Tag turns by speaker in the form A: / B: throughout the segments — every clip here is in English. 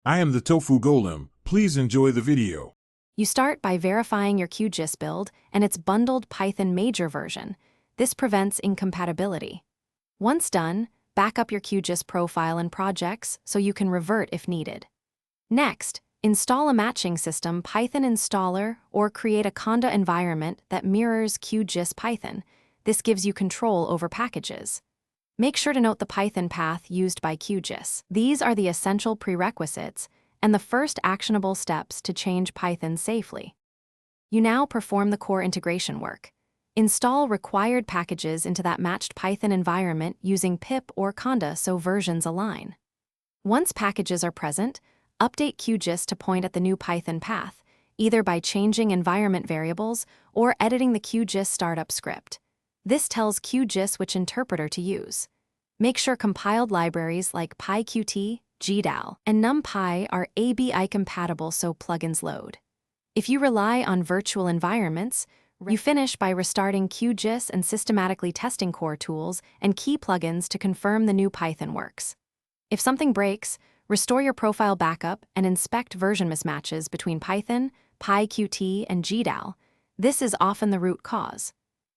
A: I am the Tofu Golem. Please enjoy the video.
B: You start by verifying your Qgis build and its bundled Python major version. This prevents incompatibility. Once done, back up your Qgis profile and projects so you can revert if needed. Next, install a matching system Python installer or create a Conda environment that mirrors Qgis Python. This gives you control over packages. Make sure to note the Python path used by Qgis. These are the essential prerequisites and the first actionable steps to change Python safely. You now perform the core integration work. Install required packages into that matched Python environment using pip or conda so versions align. Once packages are present, update Qgis to point at the new Python path, either by changing environment variables or editing the Qgis startup script. This tells Qgis which interpreter to use. Make sure compiled libraries like PyQt, GDAL, and NumPy are ABI compatible so plugins load. If you rely on virtual environments, you finish by restarting Qgis and systematically testing core tools and key plugins to confirm the new Python works. If something breaks, restore your profile backup and inspect version mismatches between Python, PyQt, and GDAL. This is often the root cause.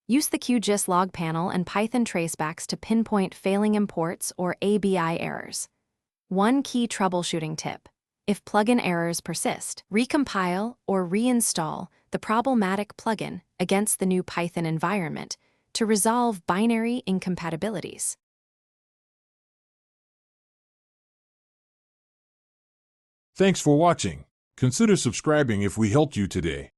B: Use the Qgis log panel and Python tracebacks to pinpoint failing imports or ABI errors. One key troubleshooting tip: if plugin errors persist, recompile or reinstall the problematic plugin against the new Python environment to resolve binary incompatibilities.
A: Thanks for watching. Consider subscribing if we helped you today.